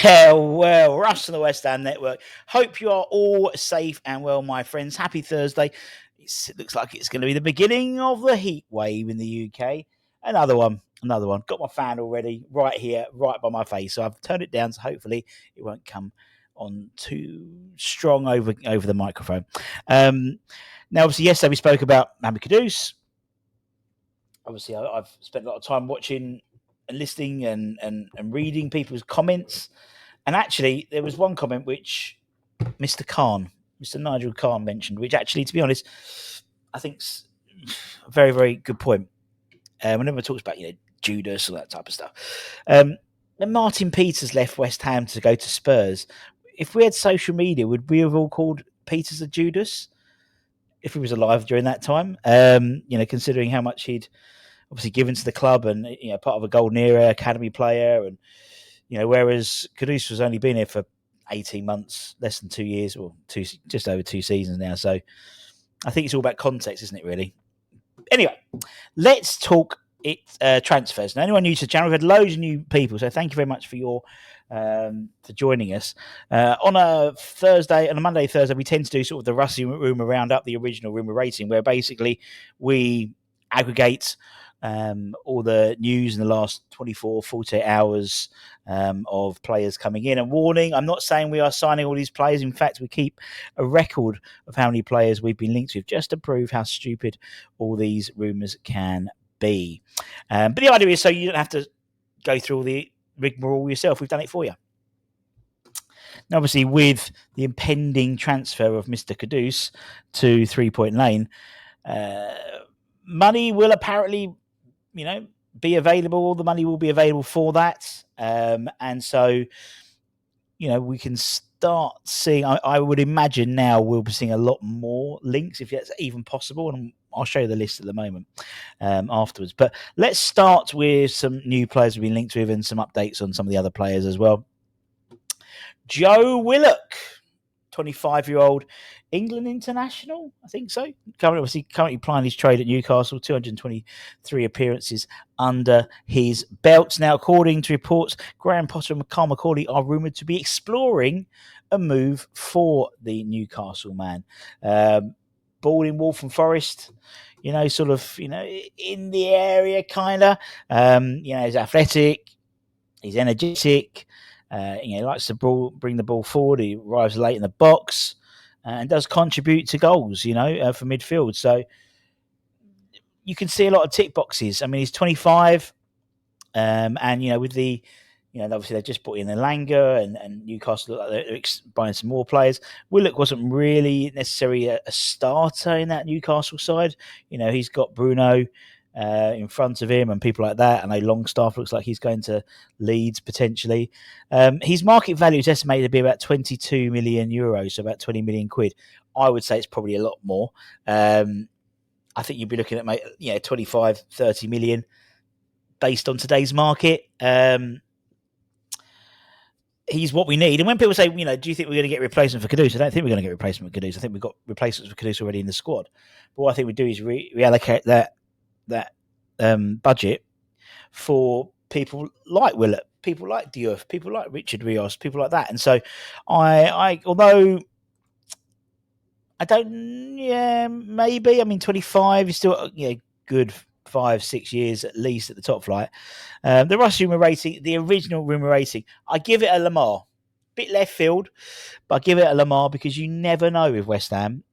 Well, Russ on the West Ham Network. Hope you are all safe and well, my friends. Happy Thursday. It looks like it's going to be the beginning of the heat wave in the UK. Another one. Got my fan already right here, right by my face. So I've turned it down, so hopefully it won't come on too strong over the microphone. Now, obviously, yesterday we spoke about Mohamed Kudus. Obviously, I've spent a lot of time watching and listening and reading people's comments. And actually, there was one comment which Mr. Nigel Khan mentioned, which actually, to be honest, I think's a very, very good point. Whenever it talks about, Judas or that type of stuff. When Martin Peters left West Ham to go to Spurs, if we had social media, would we have all called Peters a Judas? If he was alive during that time, considering how much he'd obviously given to the club and, part of a golden era academy player. And, whereas Kudus has only been here for 18 months, less than 2 years, or just over 2 seasons now. So I think it's all about context, isn't it, really? Anyway, let's talk transfers. Now, anyone new to the channel, we've had loads of new people, so thank you very much for for joining us. On a Monday, Thursday, we tend to do sort of the Russy Rumour Roundup, the original Rumour Rating, where basically we aggregate all the news in the last 24, 48 hours of players coming in. And warning, I'm not saying we are signing all these players. In fact, we keep a record of how many players we've been linked with, just to prove how stupid all these rumours can be. But the idea is so you don't have to go through all the rigmarole yourself. We've done it for you. Now, obviously, with the impending transfer of Mr. Kudus to 3 Point Lane, money will apparently, be available. All the money will be available for that. And so, we can start seeing, I would imagine now we'll be seeing a lot more links, if that's even possible. And I'll show you the list at the moment afterwards. But let's start with some new players we've been linked with and some updates on some of the other players as well. Joe Willock, 25-year-old England international, I think so. Currently plying his trade at Newcastle, 223 appearances under his belt. Now, according to reports, Graham Potter and Carl McCauley are rumoured to be exploring a move for the Newcastle man. Born in Waltham Forest, in the area, kind of. He's athletic, he's energetic. He likes to bring the ball forward. He arrives late in the box and does contribute to goals, for midfield. So you can see a lot of tick boxes. I mean, he's 25, and with the, obviously they just brought in Elanga and Newcastle look like they're buying some more players. Willock wasn't really necessarily a starter in that Newcastle side. He's got Bruno in front of him and people like that. I know Longstaff looks like he's going to Leeds potentially. His market value is estimated to be about 22 million euros, so about 20 million quid. I would say it's probably a lot more. I think you'd be looking at 25, 30 million based on today's market. He's what we need. And when people say, do you think we're going to get replacement for Kudus? I don't think we're going to get replacement for Kudus. I think we've got replacements for Kudus already in the squad. But what I think we do is reallocate that budget for people like Willock, people like Diouf, people like Richard Rios, people like that. And so although I don't, maybe, 25 is still, good 5-6 years at least at the top flight. The Russy Rumour Rating, the original Rumour Rating, I give it a Lamar. Bit left field, but I give it a Lamar because you never know with West Ham.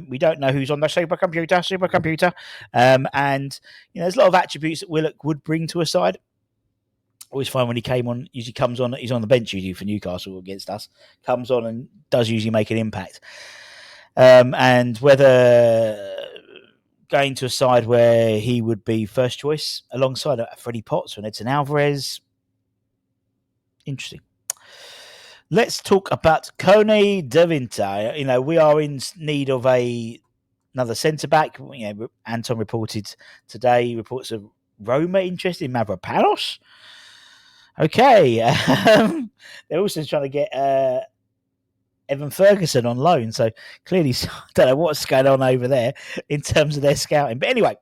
We don't know who's on the supercomputer. And there's a lot of attributes that Willock would bring to a side. Always find when he usually comes on, he's on the bench usually for Newcastle against us, comes on and does usually make an impact. And whether going to a side where he would be first choice alongside Freddie Potts and Edson Alvarez, interesting. Let's talk about Koni De Winter. We are in need of another centre-back. Anton reported today, reports of Roma interested in Mavropanos. Okay. They're also trying to get Evan Ferguson on loan. So clearly, I don't know what's going on over there in terms of their scouting. But anyway,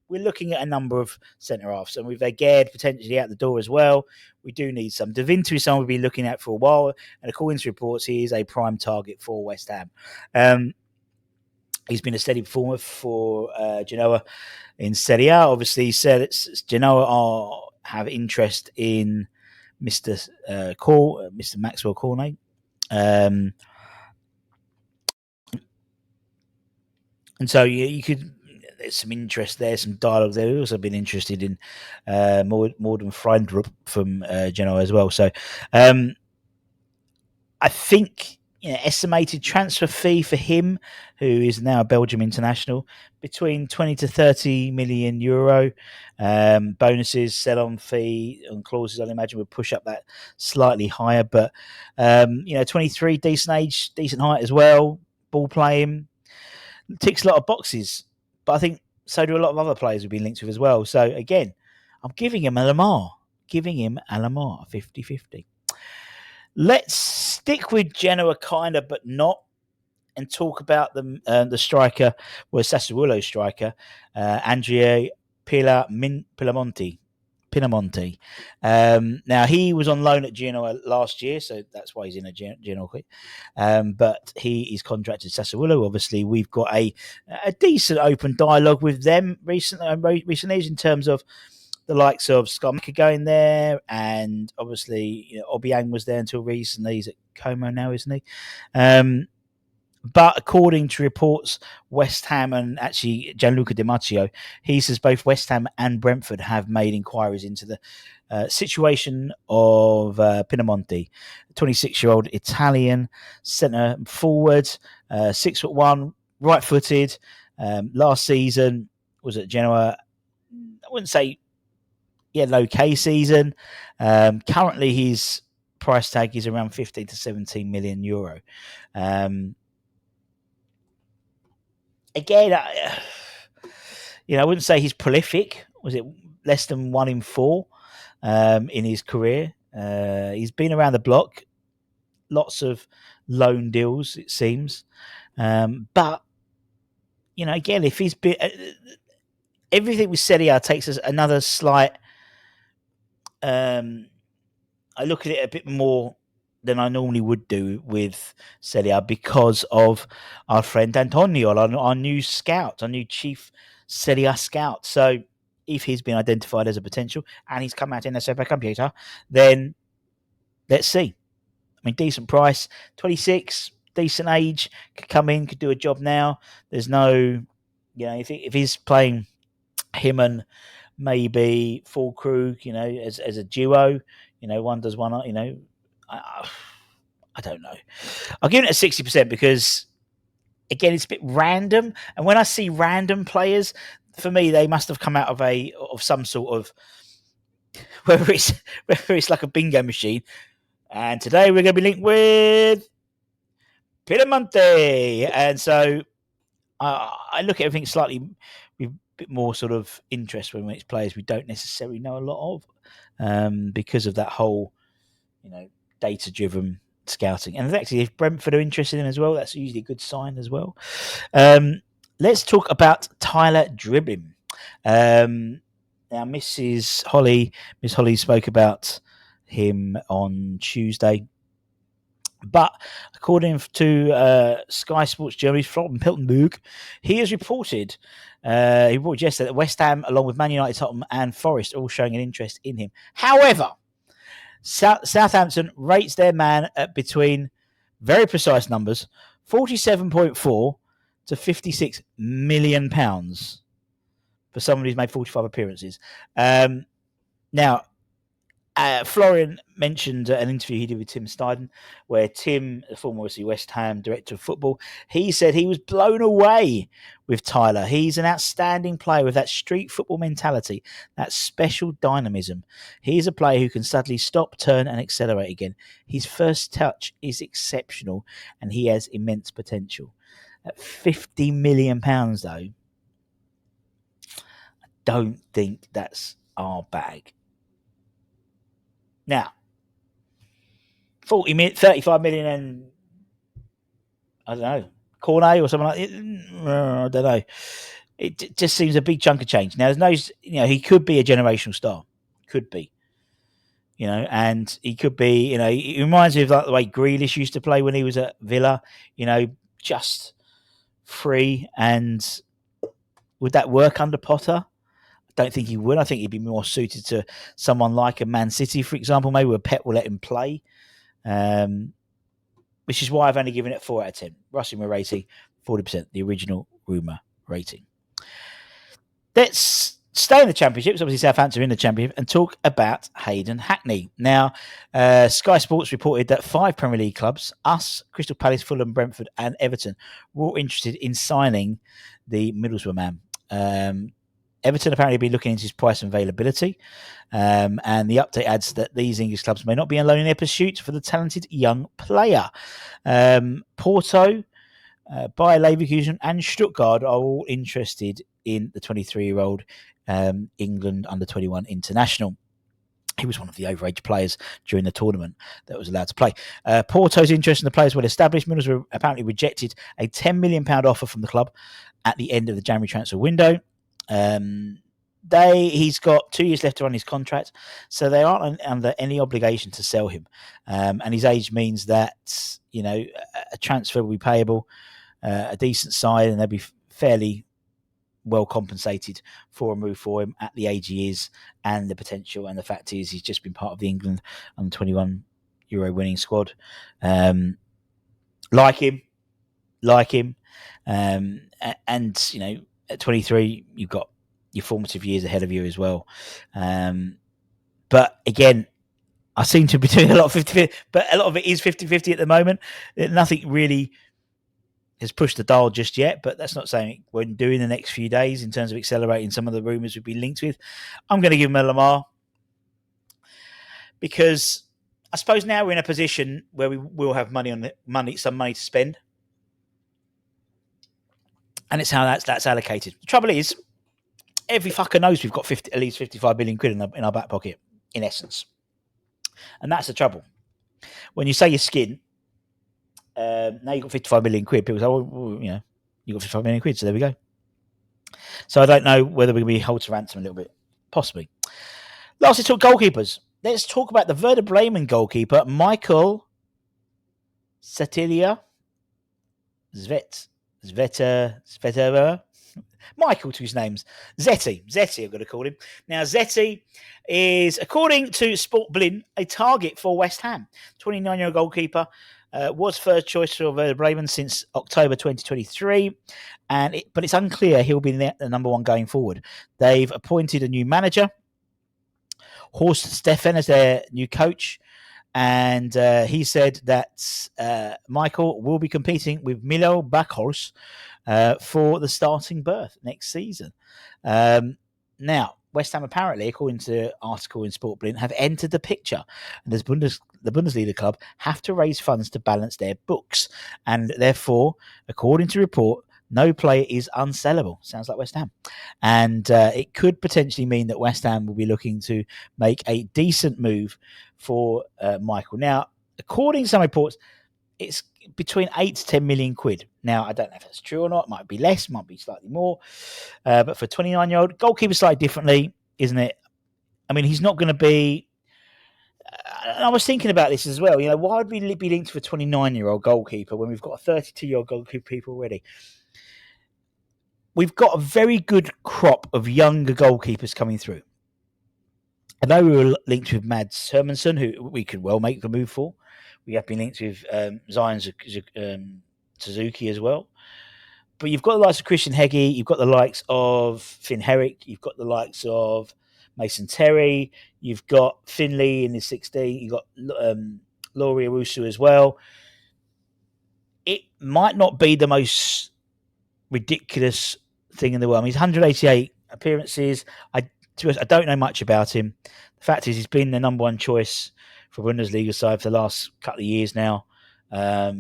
we're looking at a number of centre halves, and with 𝙏𝙍𝘍 potentially out the door as well, we do need some. De Winter is someone we've been looking at for a while, and according to reports, he is a prime target for West Ham. He's been a steady performer for Genoa in Serie A. Obviously, said Genoa have interest in Mr. Mr. Maxwell Cornet. And so you could. There's some interest there, some dialogue there. We've also been interested in Morden Freindrup from Genoa as well. So I think estimated transfer fee for him, who is now a Belgium international, between 20 to 30 million euro. Bonuses, sell-on fee, and clauses, I'd imagine, would push up that slightly higher. But 23, decent age, decent height as well. Ball playing, ticks a lot of boxes. But I think so do a lot of other players we've been linked with as well. So again, I'm giving him a Lamar. 50-50. Let's stick with Genoa, kind of, but not, and talk about the striker, Sassuolo striker, Andrea Pinamonti. Now, he was on loan at Genoa last year, so that's why he's in a Genoa quit. But he is contracted to Sassuolo. Obviously, we've got a decent open dialogue with them recently in terms of the likes of Skamaka going there, and obviously Obiang was there until recently. He's at Como now, isn't he? But according to reports, West Ham and actually Gianluca Di Marzio, he says both West Ham and Brentford have made inquiries into the situation of Pinamonti, 26-year-old Italian centre forward, 6'1", right-footed. Last season was at Genoa. I wouldn't say low-key season. Currently, his price tag is around 15 to 17 million euro. Again, I wouldn't say he's prolific. Was it less than 1 in 4 in his career? He's been around the block, lots of loan deals, it seems. But again, if he's been everything with Serie A takes us another slight. I look at it a bit more than I normally would do with Serie A because of our friend Antonio, our new scout, our new chief Serie A scout. So if he's been identified as a potential and he's come out in a supercomputer, then let's see. I mean, decent price, 26, decent age, could come in, could do a job now. There's no, if he's playing him and maybe full crew, as a duo, one does one, I don't know. I'll give it a 60% because, again, it's a bit random. And when I see random players, for me, they must have come out of some sort of, whether it's like a bingo machine. And today we're going to be linked with Pinamonti. And so I look at everything slightly with a bit more sort of interest when it's players we don't necessarily know a lot of, because of that whole, data-driven scouting. And actually, if Brentford are interested in as well, that's usually a good sign as well. Let's talk about Tyler Dibling. Now, Miss Holly spoke about him on Tuesday. But according to Sky Sports Germany from Piltenberg, he has reported yesterday that West Ham, along with Man United, Tottenham and Forest, are all showing an interest in him. However, Southampton rates their man at between, very precise numbers, 47.4 to 56 million pounds for someone who's made 45 appearances. Now, Florian mentioned an interview he did with Tim Steiden, where Tim, the former West Ham director of football, he said he was blown away with Tyler. He's an outstanding player with that street football mentality, that special dynamism. He's a player who can suddenly stop, turn and accelerate again. His first touch is exceptional and he has immense potential. At £50 million, though, I don't think that's our bag. Now, 35 million and, I don't know, Cornet or something like that. I don't know. It just seems a big chunk of change. Now, there's no, he could be a generational star. Could be. And he could be, he reminds me of like the way Grealish used to play when he was at Villa, just free. And would that work under Potter? I don't think he would. I think he'd be more suited to someone like a Man City, for example, maybe where Pep will let him play. Which is why I've only given it 4 out of 10. Russy Rumour rating, 40%, the original Rumour rating. Let's stay in the Championship. Obviously, Southampton are in the Championship, and talk about Hayden Hackney. Now, Sky Sports reported that 5 Premier League clubs, us, Crystal Palace, Fulham, Brentford, and Everton, were all interested in signing the Middlesbrough man. Everton apparently be looking into his price and availability. And the update adds that these English clubs may not be alone in their pursuit for the talented young player. Porto, Bayer Leverkusen, and Stuttgart are all interested in the 23-year-old England under-21 international. He was one of the overage players during the tournament that was allowed to play. Porto's interest in the players well established. Middlesbrough apparently rejected a £10 million offer from the club at the end of the January transfer window. He's got 2 years left to run his contract, so they aren't under any obligation to sell him. And his age means that a transfer will be payable, a decent side, and they'll be fairly well compensated for a move for him at the age he is, and the potential. And the fact is, he's just been part of the England under-21 Euro winning squad. Like him, and at 23, you've got your formative years ahead of you as well. But again, I seem to be doing a lot of 50-50, but a lot of it is 50-50 at the moment. Nothing really has pushed the dial just yet, but that's not saying we're doing the next few days in terms of accelerating some of the rumours we've been linked with. I'm going to give him a Lamar, because I suppose now we're in a position where we will have some money to spend. And it's how that's allocated. The trouble is, every fucker knows we've got at least 55 million quid in our back pocket, in essence. And that's the trouble. When you say your skin, now you've got 55 million quid, people say, you've got 55 million quid, so there we go. So I don't know whether we're going to be held to ransom a little bit. Possibly. Lastly, talk goalkeepers. Let's talk about the Werder Bremen goalkeeper, Michael Satilia Zveter. Michael to his names. Zetty, I've got to call him. Now, Zetty is, according to Sport Blin, a target for West Ham. 29-year-old goalkeeper, was first choice for Werder Bremen since October 2023, but it's unclear he'll be the number one going forward. They've appointed a new manager, Horst Steffen, as their new coach, and he said that Michael will be competing with Milo Bakhorst for the starting berth next season. Now, West Ham apparently, according to the article in Sport Blin, have entered the picture, and as the Bundesliga club have to raise funds to balance their books, and therefore, according to report, no player is unsellable. Sounds like West Ham. And it could potentially mean that West Ham will be looking to make a decent move for Michael. Now, according to some reports, it's between 8 to 10 million quid. Now, I don't know if that's true or not. It might be less, might be slightly more. But for a 29-year-old, goalkeeper slightly differently, isn't it? I mean, he's not going to be... I was thinking about this as well. Why would we be linked to a 29-year-old goalkeeper when we've got a 32-year-old goalkeeper already? We've got a very good crop of younger goalkeepers coming through. I know we were linked with Mads Hermansson, who we could well make the move for. We have been linked with Zion Suzuki as well. But you've got the likes of Christian Heggie, you've got the likes of Finn Herrick, you've got the likes of Mason Terry, you've got Finley in the 16, you've got Laurie Owusu as well. It might not be the most ridiculous thing in the world. I mean, he's 188 appearances. I don't know much about him. The fact is, he's been the number one choice for Bundesliga side for the last couple of years now. They're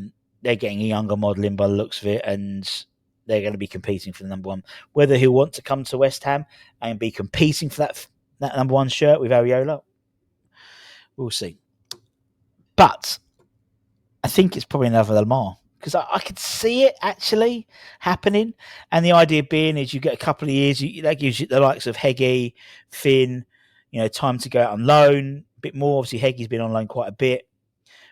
getting a younger model in by the looks of it, and they're going to be competing for the number one. Whether he'll want to come to West Ham and be competing for that number one shirt with Areola, we'll see. But I think it's probably another Lamar, because I could see it actually happening. And the idea being is you get a couple of years, that gives you the likes of Heggie, Finn, time to go out on loan. A bit more, obviously, Heggie's been on loan quite a bit,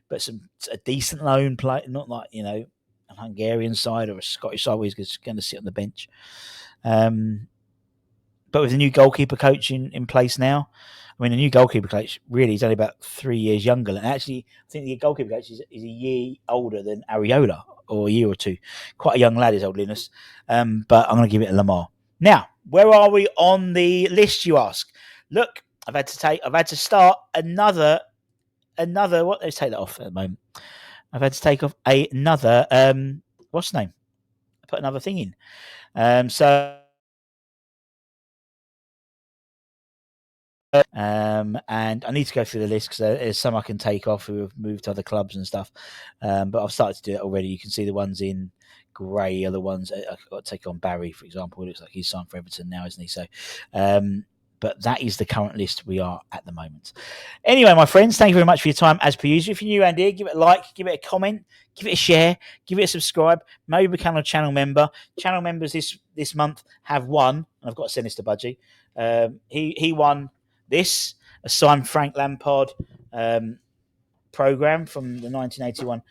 but a decent loan play, not like, an Hungarian side or a Scottish side where he's going to sit on the bench. But with the new goalkeeper coach in place now, I mean, the new goalkeeper coach really is only about 3 years younger. And actually, I think the goalkeeper coach is a year older than Areola, or a year or two. Quite a young lad is old Linus. But I'm going to give it a Lamar. Now, where are we on the list, you ask? Look, I've had to start another. Let's take that off at the moment. I've had to take off another. What's the name? I put another thing in. And I need to go through the list because there's some I can take off who have moved to other clubs and stuff. But I've started to do it already. You can see the ones in grey are the ones I've got to take on. Barry, for example. It looks like he's signed for Everton now, isn't he? So, but that is the current list we are at the moment. Anyway, my friends, thank you very much for your time as per usual. If you're new around here, give it a like, give it a comment, give it a share, give it a subscribe, maybe become a channel member. Channel members this month have won, and I've got to send this to Budgie. He won this, a signed Frank Lampard programme from the 1981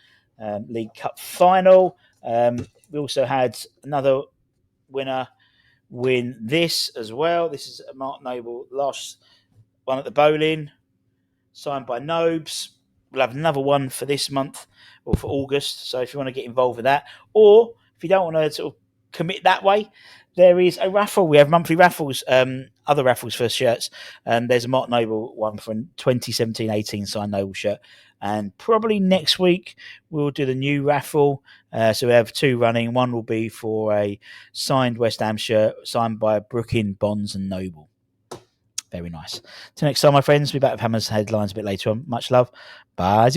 League Cup final. We also had another winner win this as well. This is a Mark Noble last one at the bowling, signed by Nobes. We'll have another one for this month or for August. So if you want to get involved with that, or if you don't want to sort of commit that way, there is a raffle. We have monthly raffles, other raffles for shirts. There's a Mark Noble one for a 2017-18 signed Noble shirt. And probably next week we'll do the new raffle. So we have two running. One will be for a signed West Ham shirt signed by Brooklyn, Bonds and Noble. Very nice. Till next time, my friends. We'll be back with Hammer's headlines a bit later on. Much love. Bye.